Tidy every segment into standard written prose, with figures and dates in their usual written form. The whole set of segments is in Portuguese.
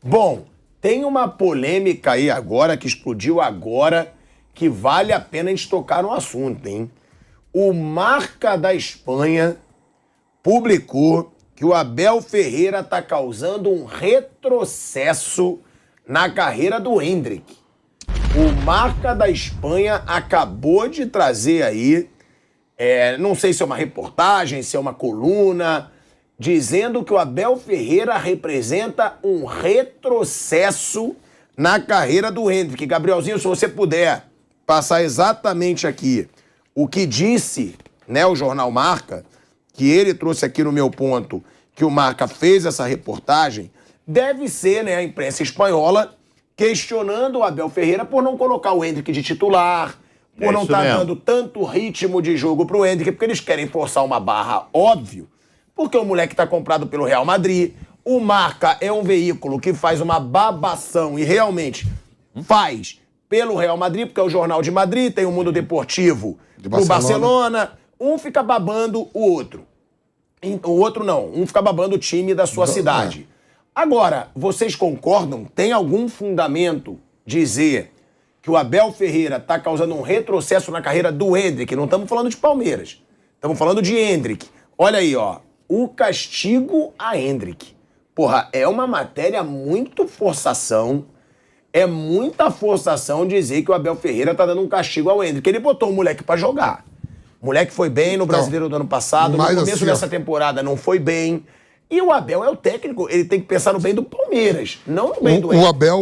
Bom, tem uma polêmica aí agora, que explodiu agora, que vale a pena a gente tocar no assunto, hein? O Marca da Espanha publicou que o Abel Ferreira está causando um retrocesso na carreira do Endrick. O Marca da Espanha acabou de trazer aí, não sei se é uma reportagem, se é uma coluna, dizendo que o Abel Ferreira representa um retrocesso na carreira do Endrick. Gabrielzinho, se você puder passar exatamente aqui o que disse, né, o jornal Marca, que ele trouxe aqui no meu ponto, que o Marca fez essa reportagem, deve ser, né, a imprensa espanhola questionando o Abel Ferreira por não colocar o Endrick de titular, por não estar dando tanto ritmo de jogo pro Endrick, porque eles querem forçar uma barra, óbvio, porque o moleque tá comprado pelo Real Madrid, o Marca é um veículo que faz uma babação e realmente faz pelo Real Madrid, porque é o Jornal de Madrid, tem o Mundo Deportivo pro Barcelona, um fica babando o outro. O outro não, um fica babando o time da sua cidade. Agora, vocês concordam? Tem algum fundamento dizer que o Abel Ferreira tá causando um retrocesso na carreira do Endrick? Não estamos falando de Palmeiras, estamos falando de Endrick. Olha aí, ó, o castigo a Endrick. Porra, é uma matéria muito forçação, é muita forçação dizer que o Abel Ferreira tá dando um castigo ao Endrick. Ele botou o moleque pra jogar. O moleque foi bem no Brasileiro do ano passado, no começo assim, dessa temporada não foi bem. E o Abel é o técnico, ele tem que pensar no bem do Palmeiras, não no bem do Endrick. O Abel,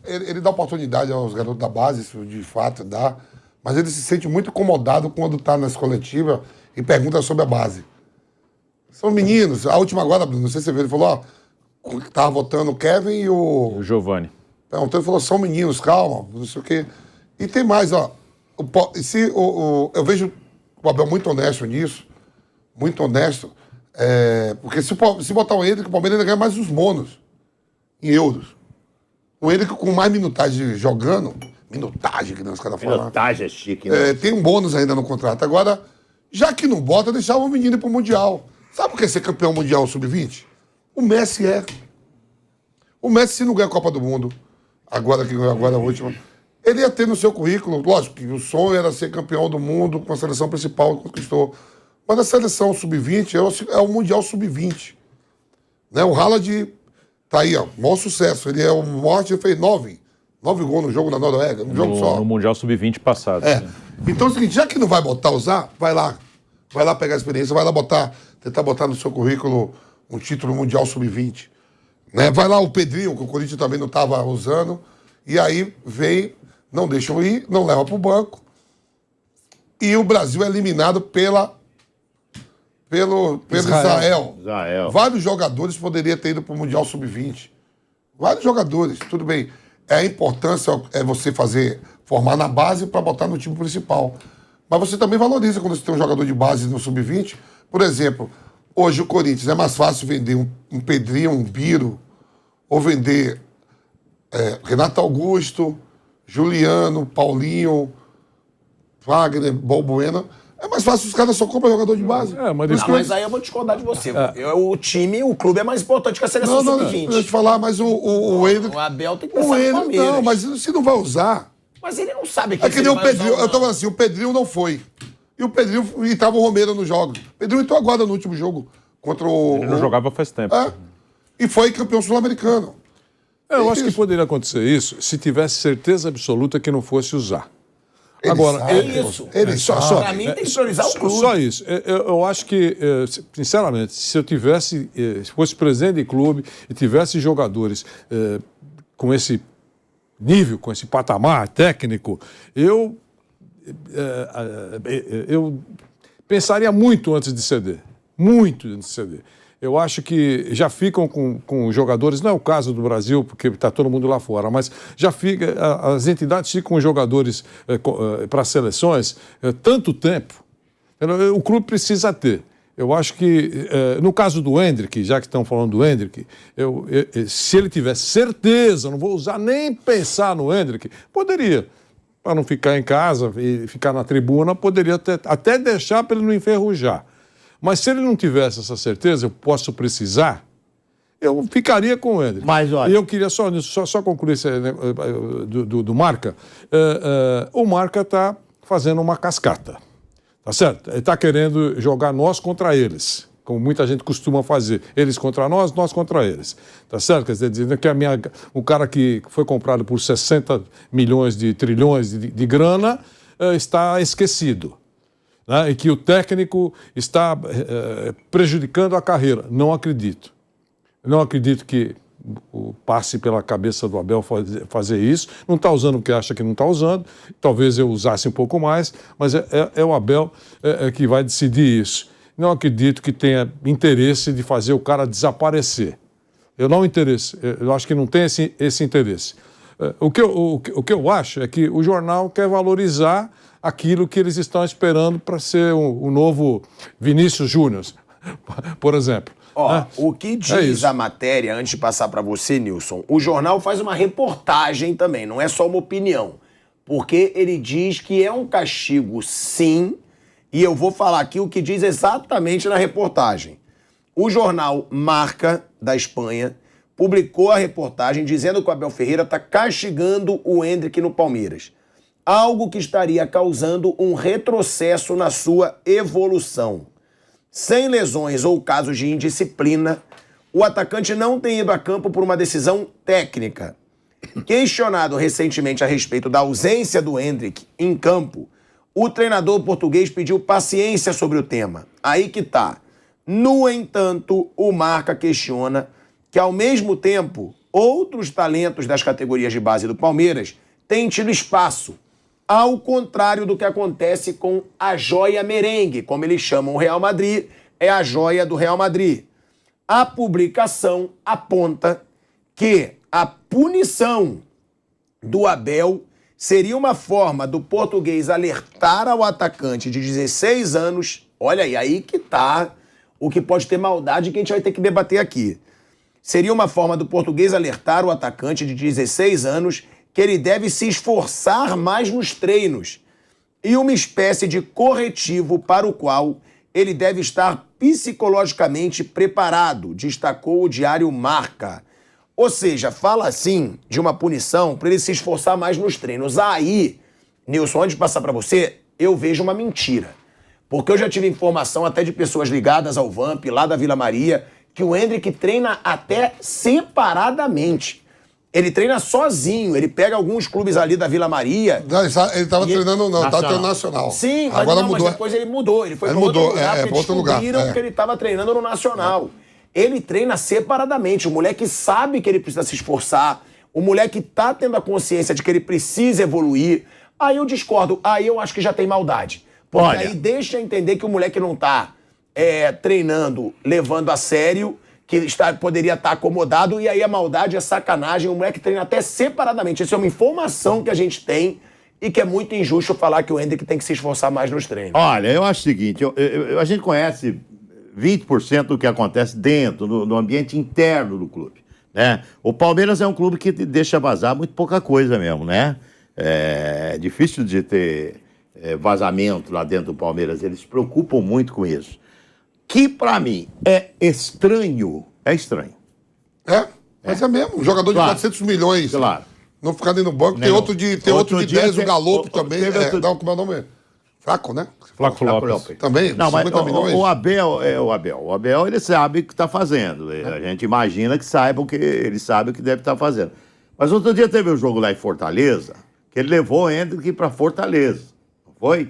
ele dá oportunidade aos garotos da base, isso de fato dá, mas ele se sente muito incomodado quando tá nas coletivas e pergunta sobre a base. São meninos, a última agora, Bruno, não sei se você viu, ele falou, ó, tava votando o Kevin e o Giovani. Perguntando, ele falou, são meninos, calma, não sei o quê. E tem mais, ó, eu vejo o Abel muito honesto nisso, muito honesto, porque se botar o Endrick, o Palmeiras ainda ganha mais os monos, em euros. O Endrick com mais minutagem jogando, minutagem que os caras falam. Minutagem é chique, né? Tem um bônus ainda no contrato. Agora, já que não bota, deixava o menino ir pro Mundial. Sabe por que ser campeão mundial sub-20? O Messi é. O Messi, se não ganha a Copa do Mundo, agora a última, ele ia ter no seu currículo, lógico que o sonho era ser campeão do mundo com a seleção principal que conquistou. Mas a seleção sub-20 é o Mundial sub-20. Né? O Haaland tá aí, ó, maior sucesso. Ele é o morte, ele fez 9 gols no jogo da Noruega, no jogo só. No Mundial sub-20 passado. Então é o seguinte, já que não vai usar, vai lá pegar a experiência, vai lá tentar botar no seu currículo um título mundial sub-20. Né? Vai lá o Pedrinho, que o Corinthians também não estava usando, e aí vem, não deixam ir, não leva para o banco, e o Brasil é eliminado pelo Israel. Vários jogadores poderiam ter ido para o Mundial Sub-20. Vários jogadores, tudo bem. A importância é você formar na base para botar no time principal. Mas você também valoriza quando você tem um jogador de base no Sub-20. Por exemplo, hoje o Corinthians é mais fácil vender um Pedrinho, um Biro, ou vender Renato Augusto, Juliano, Paulinho, Wagner, Balbuena. É mais fácil, os caras só compram jogador de base. Mas aí eu vou discordar de você. O clube é mais importante que a seleção sub-20. Deixa eu te falar, mas o Abel tem que pensar no Palmeiras. Não, mas se não vai usar... Mas ele não sabe que é que nem o Pedrinho. Eu tava assim, o Pedrinho não foi. E o Pedrinho, e tava o Romero no jogo. O Pedrinho entrou agora no último jogo contra o... Ele não jogava faz tempo. E foi campeão sul-americano. Eu acho que poderia acontecer isso se tivesse certeza absoluta que não fosse usar. Agora, pra mim tem que priorizar o clube. Só isso. Eu acho que, sinceramente, se eu tivesse, se fosse presidente de clube e tivesse jogadores com esse nível, com esse patamar técnico, eu pensaria muito antes de ceder. Muito antes de ceder. Eu acho que já ficam com jogadores, não é o caso do Brasil, porque está todo mundo lá fora, mas já fica, as entidades ficam com jogadores para seleções tanto tempo. O clube precisa ter. Eu acho que, no caso do Endrick, já que estão falando do Endrick, se ele tivesse certeza, não vou usar nem pensar no Endrick, poderia, para não ficar em casa e ficar na tribuna, poderia até deixar para ele não enferrujar. Mas se ele não tivesse essa certeza, eu posso precisar, eu ficaria com o Hendrick. Mas, olha... E eu queria só concluir esse, do Marca. O Marca está fazendo uma cascata, tá certo? Ele está querendo jogar nós contra eles, como muita gente costuma fazer. Eles contra nós, nós contra eles. Tá certo? Quer dizer, dizendo que o cara que foi comprado por 60 milhões de trilhões de grana está esquecido. Né? E que o técnico está prejudicando a carreira. Não acredito. Não acredito que passe pela cabeça do Abel fazer isso. Não está usando o que acha que não está usando. Talvez eu usasse um pouco mais, mas é o Abel que vai decidir isso. Não acredito que tenha interesse de fazer o cara desaparecer. Eu acho que não tem esse interesse. O que eu acho é que o jornal quer valorizar aquilo que eles estão esperando para ser o novo Vinícius Júnior, por exemplo. O que diz a matéria, antes de passar para você, Nilson, o jornal faz uma reportagem também, não é só uma opinião. Porque ele diz que é um castigo, sim, e eu vou falar aqui o que diz exatamente na reportagem. O jornal Marca, da Espanha, publicou a reportagem dizendo que o Abel Ferreira está castigando o Hendrick no Palmeiras. Algo que estaria causando um retrocesso na sua evolução. Sem lesões ou casos de indisciplina, o atacante não tem ido a campo por uma decisão técnica. Questionado recentemente a respeito da ausência do Hendrick em campo, o treinador português pediu paciência sobre o tema. Aí que tá. No entanto, o Marca questiona que, ao mesmo tempo, outros talentos das categorias de base do Palmeiras têm tido espaço, ao contrário do que acontece com a joia merengue, como eles chamam o Real Madrid, é a joia do Real Madrid. A publicação aponta que a punição do Abel seria uma forma do português alertar ao atacante de 16 anos, olha aí que tá o que pode ter maldade que a gente vai ter que debater aqui. Seria uma forma do português alertar o atacante de 16 anos que ele deve se esforçar mais nos treinos e uma espécie de corretivo para o qual ele deve estar psicologicamente preparado, destacou o diário Marca. Ou seja, fala assim de uma punição para ele se esforçar mais nos treinos. Aí, Nilson, antes de passar para você, eu vejo uma mentira. Porque eu já tive informação até de pessoas ligadas ao Vamp, lá da Vila Maria, que o Hendrick treina até separadamente. Ele treina sozinho, ele pega alguns clubes ali da Vila Maria. Não, ele estava treinando, não, estava treinando nacional. Sim, mas, agora mudou. Mas depois ele mudou. Ele foi para outro lugar, porque descobriram que ele estava treinando no Nacional. Ele treina separadamente. O moleque sabe que ele precisa se esforçar. O moleque tá tendo a consciência de que ele precisa evoluir. Aí eu discordo. Aí eu acho que já tem maldade. Porque aí deixa entender que o moleque não tá treinando, levando a sério, que poderia estar acomodado, e aí a maldade é sacanagem. O moleque treina até separadamente. Isso é uma informação que a gente tem e que é muito injusto falar que o Hendrick tem que se esforçar mais nos treinos. Olha, eu acho o seguinte, a gente conhece 20% do que acontece dentro, no ambiente interno do clube, né? O Palmeiras é um clube que deixa vazar muito pouca coisa mesmo, né? É difícil de ter vazamento lá dentro do Palmeiras, eles se preocupam muito com isso. Que, pra mim, é estranho. É estranho. Mas é mesmo. Um jogador de 400 milhões. Claro. Não ficar nem no banco. Tem outro de 10, o Galopo também. Não, como é o nome? Fraco, né? Flaco Lopes. Também, não, 50 milhões. O Abel é o Abel. O Abel, ele sabe o que está fazendo. A gente imagina que saiba que ele sabe o que deve estar fazendo. Mas outro dia teve um jogo lá em Fortaleza, que ele levou o Hendrick para Fortaleza. Não foi?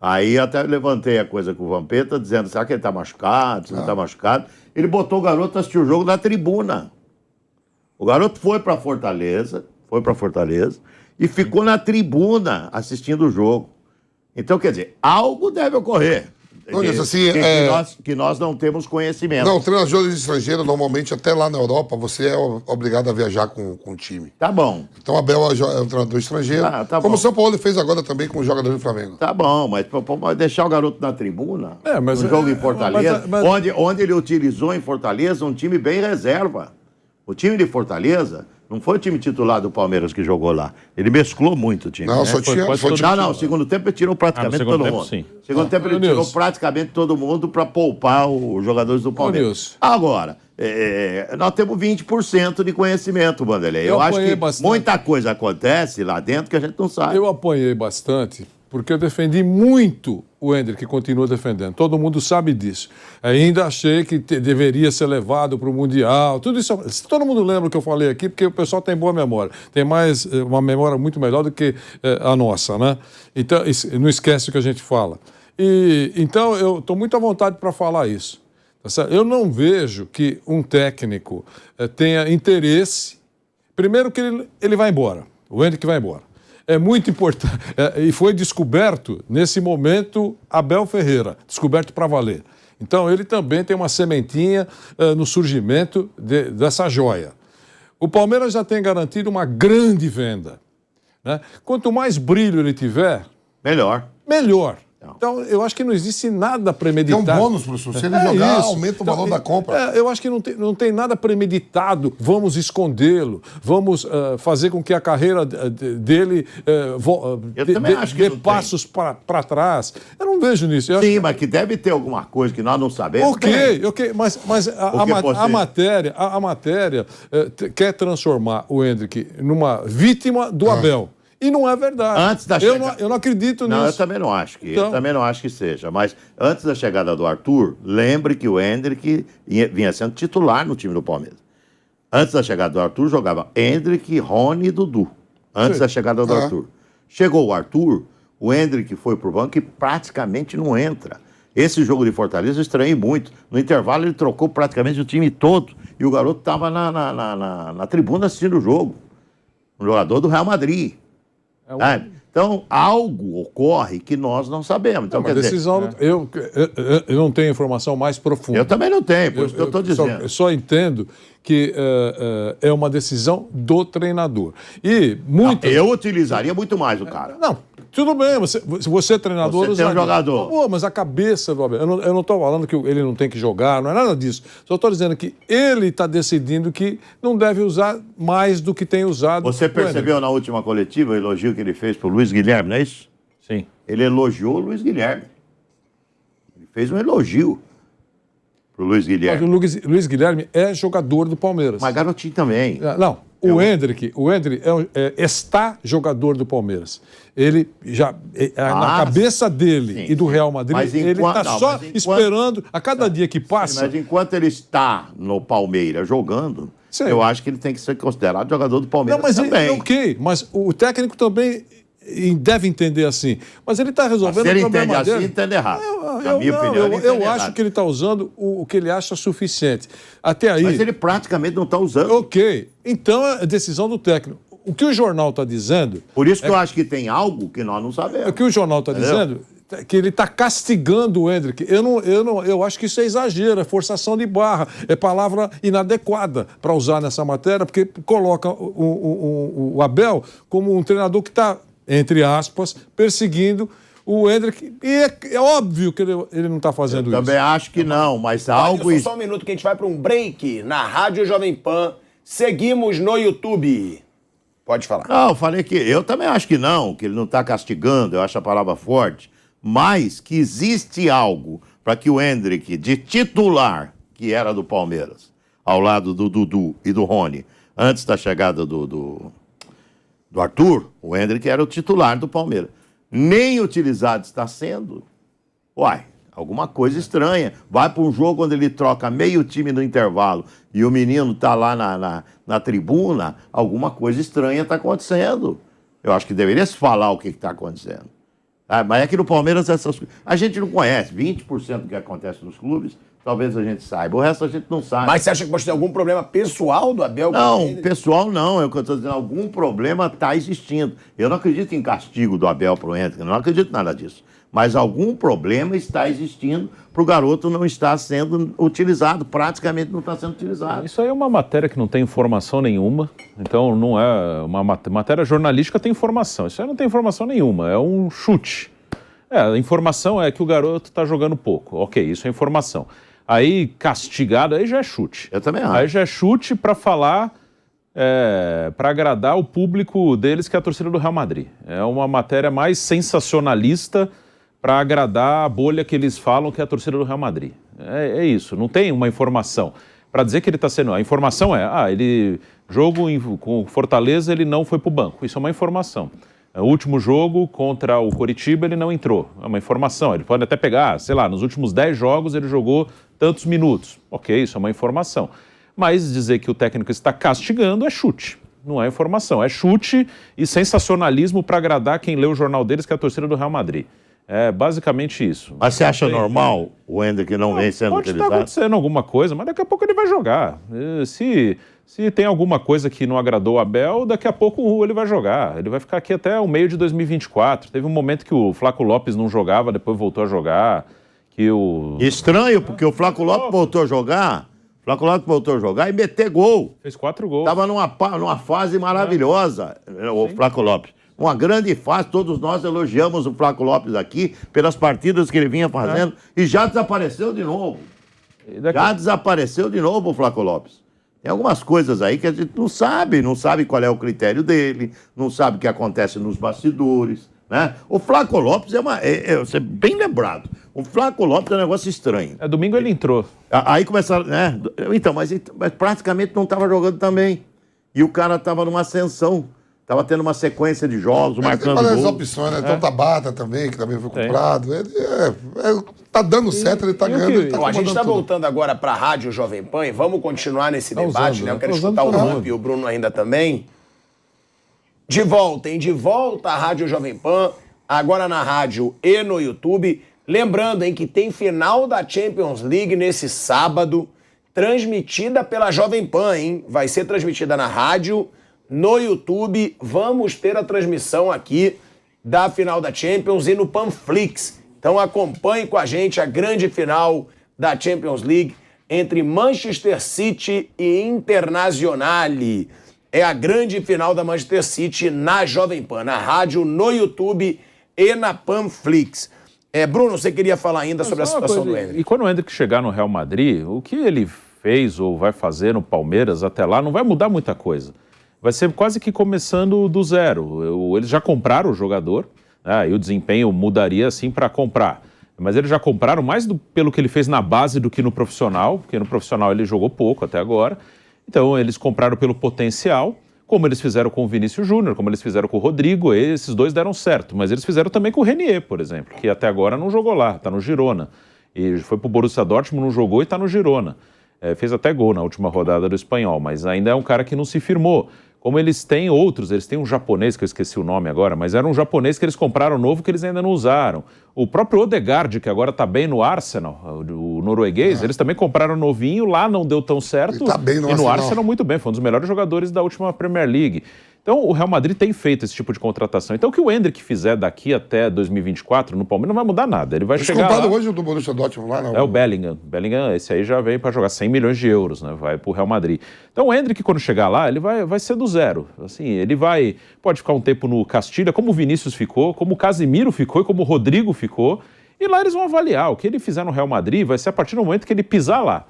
Aí até levantei a coisa com o Vampeta, dizendo, será que ele tá machucado? Se não tá machucado. Ele botou o garoto a assistir o jogo na tribuna. O garoto foi pra Fortaleza e ficou na tribuna assistindo o jogo. Então, quer dizer, algo deve ocorrer. Não, isso assim, que nós não temos conhecimento. Não, treinadores estrangeiros, normalmente, até lá na Europa, você é obrigado a viajar com o time. Tá bom. Então, o Abel é um treinador estrangeiro. Tá como bom. o São Paulo fez agora também com os jogadores do Flamengo. Tá bom, mas deixar o garoto na tribuna, mas no jogo em Fortaleza, onde ele utilizou em Fortaleza um time bem reserva. O time de Fortaleza não foi o time titular do Palmeiras que jogou lá. Ele mesclou muito o time. Não, né? só tinha... Não, segundo tempo ele tirou praticamente todo mundo. Sim. Segundo tempo ele tirou praticamente todo mundo para poupar os jogadores do Palmeiras. Agora, nós temos 20% de conhecimento, Vanderlei. Eu acho que muita coisa acontece lá dentro que a gente não sabe. Eu apanhei bastante, porque eu defendi muito o Hendrick, que continua defendendo. Todo mundo sabe disso. Ainda achei que deveria ser levado para o Mundial. Tudo isso. Todo mundo lembra o que eu falei aqui, porque o pessoal tem boa memória. Tem uma memória muito melhor do que a nossa, né? Então, não esquece o que a gente fala. Então, eu estou muito à vontade para falar isso. Tá certo? Eu não vejo que um técnico tenha interesse. Primeiro que ele vai embora. O Hendrick vai embora. É muito importante. E foi descoberto, nesse momento, Abel Ferreira, descoberto para valer. Então, ele também tem uma sementinha no surgimento dessa joia. O Palmeiras já tem garantido uma grande venda, né? Quanto mais brilho ele tiver... Melhor. Então, eu acho que não existe nada premeditado. Tem um bônus, professor. Se ele jogar, aumenta o valor da compra. Eu acho que não tem nada premeditado. Vamos escondê-lo. Vamos fazer com que a carreira dele dê passos para trás. Eu não vejo nisso. Sim, mas que deve ter alguma coisa que nós não sabemos. Ok. Mas a matéria quer transformar o Hendrick numa vítima do Abel. E não é verdade. Eu não acredito nisso. Não, eu também não acho eu também não acho que seja. Mas antes da chegada do Arthur, lembre que o Hendrick vinha sendo titular no time do Palmeiras. Antes da chegada do Arthur, jogava Hendrick, Rony e Dudu. Antes da chegada do Arthur. Chegou o Arthur, o Hendrick foi pro banco e praticamente não entra. Esse jogo de Fortaleza eu estranhei muito. No intervalo ele trocou praticamente o time todo. E o garoto estava na tribuna assistindo o jogo. Um jogador do Real Madrid. Então, algo ocorre que nós não sabemos. Então, eu não tenho informação mais profunda. Eu também não tenho, por isso que eu estou dizendo. Eu só entendo que é uma decisão do treinador. Eu utilizaria muito mais o cara. Não, tudo bem, você é treinador... Você tem um jogador. Mas a cabeça do Abel... Eu não estou falando que ele não tem que jogar, não é nada disso. Só estou dizendo que ele está decidindo que não deve usar mais do que tem usado. Você percebeu na última coletiva o elogio que ele fez para o Luiz Guilherme, não é isso? Sim. Ele elogiou o Luiz Guilherme. Ele fez um elogio para o Luiz Guilherme. Mas o Luiz Guilherme é jogador do Palmeiras. Mas garotinho também. Não. O Hendrick está jogador do Palmeiras. Ele já, na cabeça dele e do Real Madrid, ele está só esperando, a cada dia que passa... Mas enquanto ele está no Palmeiras jogando, eu acho que ele tem que ser considerado jogador do Palmeiras também. Mas o técnico também deve entender assim. Mas ele está resolvendo o problema dele. Se ele entende assim, entende errado. Na minha opinião, eu acho que ele está usando o que ele acha suficiente. Até aí... Mas ele praticamente não está usando. Ok. Então é decisão do técnico. O que o jornal está dizendo... Por isso que eu acho que tem algo que nós não sabemos. O que o jornal está dizendo é que ele está castigando o Hendrick. Eu acho que isso é exagero, é forçação de barra, é palavra inadequada para usar nessa matéria, porque coloca o Abel como um treinador que está, entre aspas, perseguindo o Hendrick. E é óbvio que ele não está fazendo isso. Eu também acho que não, mas algo... Só um minuto que a gente vai para um break na Rádio Jovem Pan. Seguimos no YouTube. Pode falar. Não, eu falei que eu também acho que ele não está castigando, eu acho a palavra forte, mas que existe algo para que o Hendrick, de titular, que era do Palmeiras, ao lado do Dudu e do Rony, antes da chegada do Arthur, o Hendrick era o titular do Palmeiras. Nem utilizado está sendo. Alguma coisa estranha. Vai para um jogo onde ele troca meio time no intervalo e o menino está lá na tribuna, alguma coisa estranha está acontecendo. Eu acho que deveria se falar o que está acontecendo. Mas é que no Palmeiras a gente não conhece. 20% do que acontece nos clubes, talvez a gente saiba. O resto a gente não sabe. Mas você acha que pode ter algum problema pessoal do Abel? Não, pessoal não. É o que eu estou dizendo. Algum problema está existindo. Eu não acredito em castigo do Abel para o Hendrick. Eu não acredito em nada disso. Mas algum problema está existindo para o garoto não estar sendo utilizado, praticamente não está sendo utilizado. Isso aí é uma matéria que não tem informação nenhuma, então não é uma matéria jornalística, tem informação. Isso aí não tem informação nenhuma, é um chute. A informação é que o garoto está jogando pouco, ok, isso é informação. Aí castigado, aí já é chute. Eu também acho. Aí já é chute para falar, para agradar o público deles, que é a torcida do Real Madrid. É uma matéria mais sensacionalista para agradar a bolha que eles falam, que é a torcida do Real Madrid. É isso, não tem uma informação. Para dizer que ele está sendo... A informação é, com Fortaleza ele não foi para o banco. Isso é uma informação. O último jogo contra o Coritiba ele não entrou. É uma informação. Ele pode até pegar, sei lá, nos últimos 10 jogos ele jogou tantos minutos. Ok, isso é uma informação. Mas dizer que o técnico está castigando é chute. Não é informação. É chute e sensacionalismo para agradar quem lê o jornal deles, que é a torcida do Real Madrid. É basicamente isso. Mas você acha normal o Hendrick não vem sendo pode utilizado? Pode estar acontecendo alguma coisa, mas daqui a pouco ele vai jogar. Se tem alguma coisa que não agradou o Abel, daqui a pouco ele vai jogar. Ele vai ficar aqui até o meio de 2024. Teve um momento que o Flaco Lopes não jogava, depois voltou a jogar. Estranho, porque o Flaco Lopes voltou a jogar. O Flaco Lopes voltou a jogar e meter gol. Fez 4 gols. Estava numa fase maravilhosa, o Flaco Lopes. Uma grande fase, todos nós elogiamos o Flaco Lopes aqui pelas partidas que ele vinha fazendo e já desapareceu de novo. Já desapareceu de novo o Flaco Lopes. Tem algumas coisas aí que a gente não sabe qual é o critério dele, não sabe o que acontece nos bastidores, né? O Flaco Lopes você é bem lembrado, o Flaco Lopes é um negócio estranho. Domingo ele entrou. Aí começaram, né? Então, mas praticamente não estava jogando também. E o cara estava numa ascensão. Estava tendo uma sequência de jogos, marcando gol. Tem várias opções, né? Então o Tabata também, que também foi comprado. Tá dando certo, ele tá ganhando. A gente está voltando agora para a Rádio Jovem Pan e vamos continuar nesse debate, né? Eu quero escutar o Ramp e o Bruno ainda também. De volta à Rádio Jovem Pan, agora na rádio e no YouTube. Lembrando, que tem final da Champions League nesse sábado, transmitida pela Jovem Pan, hein? Vai ser transmitida na rádio, no YouTube. Vamos ter a transmissão aqui da final da Champions e no Panflix. Então acompanhe com a gente a grande final da Champions League entre Manchester City e Internazionale. É a grande final da Manchester City na Jovem Pan, na rádio, no YouTube e na Panflix. Bruno, você queria falar ainda sobre a situação do Hendrick. E quando o Hendrick chegar no Real Madrid, o que ele fez ou vai fazer no Palmeiras até lá não vai mudar muita coisa. Vai ser quase que começando do zero. Eles já compraram o jogador, e o desempenho mudaria assim para comprar. Mas eles já compraram mais pelo que ele fez na base do que no profissional, porque no profissional ele jogou pouco até agora. Então eles compraram pelo potencial, como eles fizeram com o Vinícius Júnior, como eles fizeram com o Rodrigo. Esses dois deram certo, mas eles fizeram também com o Renier, por exemplo, que até agora não jogou lá, está no Girona. E foi para o Borussia Dortmund, não jogou e está no Girona. Fez até gol na última rodada do Espanhol, mas ainda é um cara que não se firmou. Como eles têm outros, eles têm um japonês, que eu esqueci o nome agora, mas era um japonês que eles compraram novo que eles ainda não usaram. O próprio Odegaard, que agora está bem no Arsenal, o norueguês, eles também compraram novinho, lá não deu tão certo. Ele tá bem no Arsenal. Arsenal Muito bem, foi um dos melhores jogadores da última Premier League. Então o Real Madrid tem feito esse tipo de contratação. Então o que o Hendrick fizer daqui até 2024 no Palmeiras não vai mudar nada. Ele vai chegar lá... hoje do Borussia Dortmund lá, não? É o Bellingham. Bellingham, esse aí já veio para jogar 100 milhões de euros, né? Vai pro Real Madrid. Então o Hendrick, quando chegar lá, ele vai ser do zero. Assim, ele pode ficar um tempo no Castilha, como o Vinícius ficou, como o Casemiro ficou e como o Rodrigo ficou. E lá eles vão avaliar. O que ele fizer no Real Madrid vai ser a partir do momento que ele pisar lá.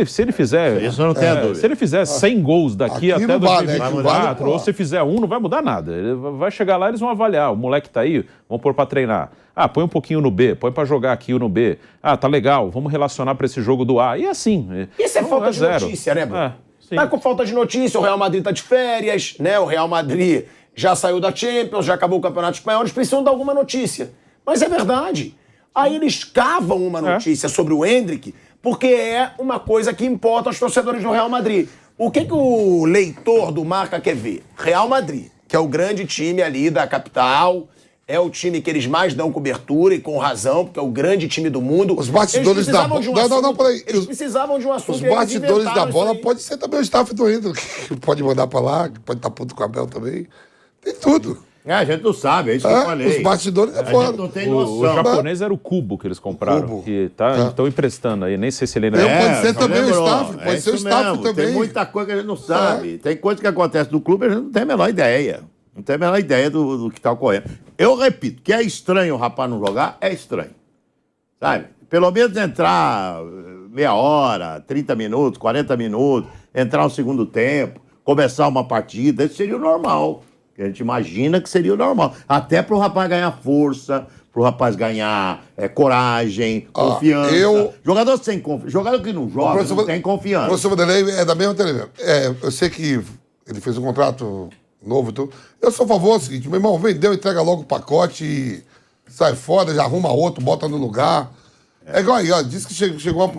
Se ele fizer... Isso eu não tenho dúvida. Se ele fizer 100 gols daqui até 2024, né? ou se fizer não vai mudar nada. Ele vai chegar lá e eles vão avaliar. O moleque tá aí, vamos pôr pra treinar. Põe um pouquinho no B, põe pra jogar aqui no B. Tá legal, vamos relacionar pra esse jogo do A. E assim. Isso é falta de notícia, né, Bruno? Tá com falta de notícia, o Real Madrid tá de férias, né? O Real Madrid já saiu da Champions, já acabou o Campeonato Espanhol, eles precisam dar alguma notícia. Mas é verdade. Aí eles cavam uma notícia sobre o Hendrick, porque é uma coisa que importa aos torcedores do Real Madrid. O que o leitor do Marca quer ver? Real Madrid, que é o grande time ali da capital, é o time que eles mais dão cobertura, e com razão, porque é o grande time do mundo. Os bastidores da bola... peraí. Eles precisavam de um assunto. Os bastidores da bola pode ser também o staff do Hendrick, que pode mandar pra lá, que pode estar puto com o Abel também. Tem tudo. A gente não sabe, é isso que eu falei. Os bastidores é foda. A gente não tem noção. O japonês era o Kubo que eles compraram, que estão emprestando aí, nem sei se ele ainda pode ser também o staff, pode ser o staff também. Tem muita coisa que a gente não sabe. Tem coisa que acontece no clube e a gente não tem a menor ideia. Não tem a menor ideia do que está ocorrendo. Eu repito, que é estranho o rapaz não jogar, é estranho. Sabe? Pelo menos entrar meia hora, 30 minutos, 40 minutos, entrar no segundo tempo, começar uma partida, isso seria o normal. A gente imagina que seria o normal. Até para o rapaz ganhar força, para o rapaz ganhar coragem, confiança. Jogador sem confiança, jogador que não joga, não tem confiança. O professor Vanderlei é da mesma televisão. Eu sei que ele fez um contrato novo e tudo. Eu sou a favor do seguinte, meu irmão, vendeu, entrega logo o pacote e sai fora, já arruma outro, bota no lugar. É igual aí, ó, disse que chegou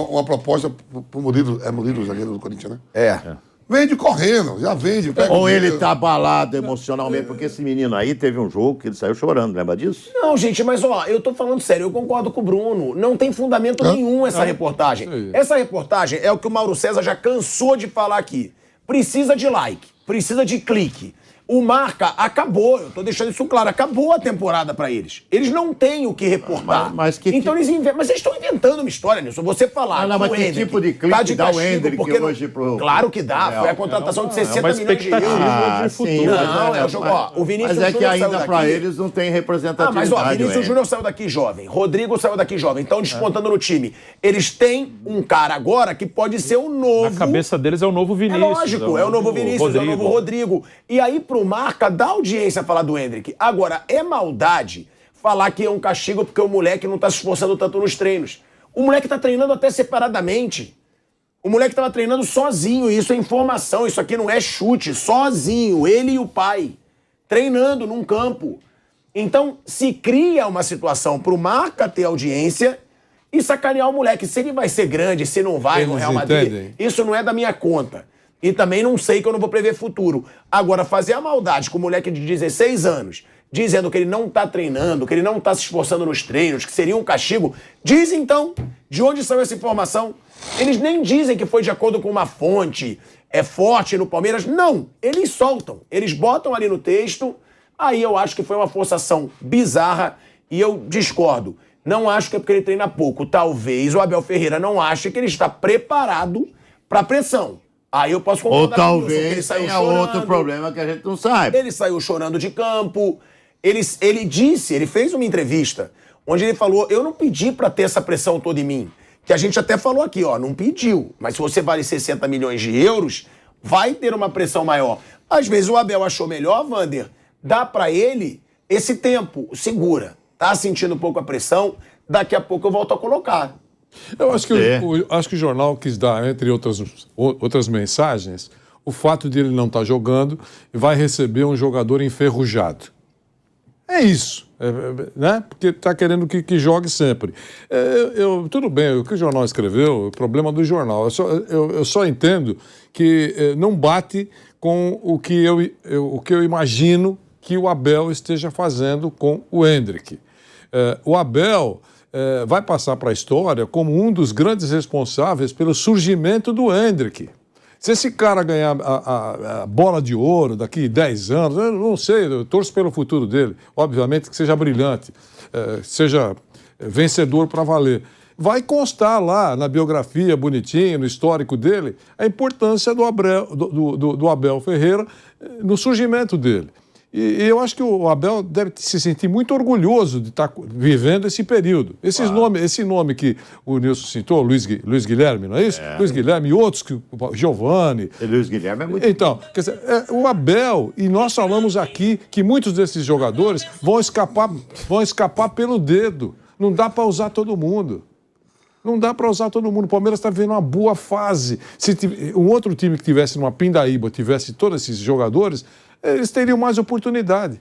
uma proposta pro Murilo, Murilo, o zagueiro do Corinthians, né? Vende correndo, já vende. Ou ele tá abalado emocionalmente, porque esse menino aí teve um jogo que ele saiu chorando, lembra disso? Não, gente, mas ó, eu tô falando sério, eu concordo com o Bruno. Não tem fundamento nenhum essa reportagem. Essa reportagem é o que o Mauro César já cansou de falar aqui. Precisa de like, precisa de clique. O Marca acabou, eu tô deixando isso claro, acabou a temporada pra eles. Eles não têm o que reportar. Então eles inventam. Mas eles estão inventando uma história, Nilson. Você falar mas que tipo de clique de dá o Hendrick hoje pro... Claro que dá, foi a contratação de 60 milhões de euros. Sim, o Vinícius Mas Júnior que ainda saiu pra daqui. Eles não tem representatividade. Mas ó, Vinícius Júnior saiu daqui jovem, Rodrigo saiu daqui jovem, estão despontando no time. Eles têm um cara agora que pode ser o novo... Na cabeça deles é o novo Vinícius. É lógico, é o novo Vinícius, é o novo Rodrigo. E aí pro Marca dá audiência falar do Hendrick. Agora, é maldade falar que é um castigo porque o moleque não tá se esforçando tanto nos treinos. O moleque tá treinando até separadamente. O moleque tava treinando sozinho, isso é informação, isso aqui não é chute, sozinho, ele e o pai, treinando num campo. Então, se cria uma situação pro Marca ter audiência e sacanear o moleque. Se ele vai ser grande, se não vai no Real Madrid, isso não é da minha conta. E também não sei que eu não vou prever futuro. Agora, fazer a maldade com o moleque de 16 anos, dizendo que ele não tá treinando, que ele não tá se esforçando nos treinos, que seria um castigo, diz então, de onde saiu essa informação? Eles nem dizem que foi de acordo com uma fonte forte no Palmeiras. Não, eles soltam, eles botam ali no texto, aí eu acho que foi uma forçação bizarra e eu discordo. Não acho que é porque ele treina pouco. Talvez o Abel Ferreira não ache que ele está preparado para pressão. Aí eu posso concordar. Ou talvez tenha outro problema que a gente não sabe. Ele saiu chorando de campo. Ele fez uma entrevista onde ele falou, eu não pedi pra ter essa pressão toda em mim. Que a gente até falou aqui, ó, não pediu. Mas se você vale 60 milhões de euros, vai ter uma pressão maior. Às vezes o Abel achou melhor, Vander, dá pra ele esse tempo, segura. Tá sentindo um pouco a pressão, daqui a pouco eu volto a colocar. Eu acho que, acho que o jornal quis dar, entre outras mensagens, o fato de ele não estar jogando e vai receber um jogador enferrujado. É isso, né? Porque está querendo que jogue sempre. Tudo bem, o que o jornal escreveu, o problema do jornal. Eu só entendo que não bate com o que eu imagino que o Abel esteja fazendo com o Hendrick. O Abel... vai passar para a história como um dos grandes responsáveis pelo surgimento do Hendrick. Se esse cara ganhar a bola de ouro daqui 10 anos, eu não sei, eu torço pelo futuro dele, obviamente que seja brilhante, seja vencedor para valer. Vai constar lá na biografia, bonitinho, no histórico dele, a importância do Abel Ferreira no surgimento dele. E eu acho que o Abel deve se sentir muito orgulhoso de estar vivendo esse período. Esse nome que o Nilson citou, Luiz Guilherme, não é isso? Luiz Guilherme e outros, Giovani. E Luiz Guilherme é muito... Então, quer dizer, o Abel, e nós falamos aqui que muitos desses jogadores vão escapar pelo dedo. Não dá para usar todo mundo. Não dá para usar todo mundo. O Palmeiras está vivendo uma boa fase. Se um outro time que tivesse numa pindaíba, tivesse todos esses jogadores, eles teriam mais oportunidade.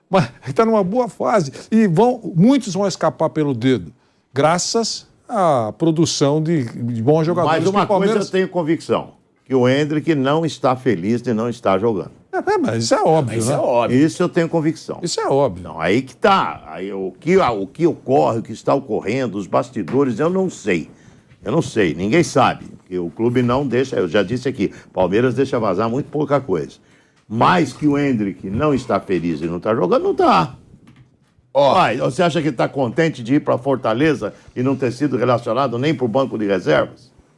Mas está numa boa fase. E muitos vão escapar pelo dedo, graças à produção de bons jogadores. Mas uma coisa eu tenho convicção, que o Hendrick não está feliz de não estar jogando. Mas isso é óbvio, isso né? é óbvio. Isso eu tenho convicção. Isso é óbvio. Não, aí que tá. Aí, o que ocorre, o que está ocorrendo, os bastidores, eu não sei. Eu não sei, ninguém sabe. Porque o clube não deixa, eu já disse aqui, Palmeiras deixa vazar muito pouca coisa. Mas que o Hendrick não está feliz e não está jogando, não está. Você acha que está contente de ir para Fortaleza e não ter sido relacionado nem para o banco de reservas?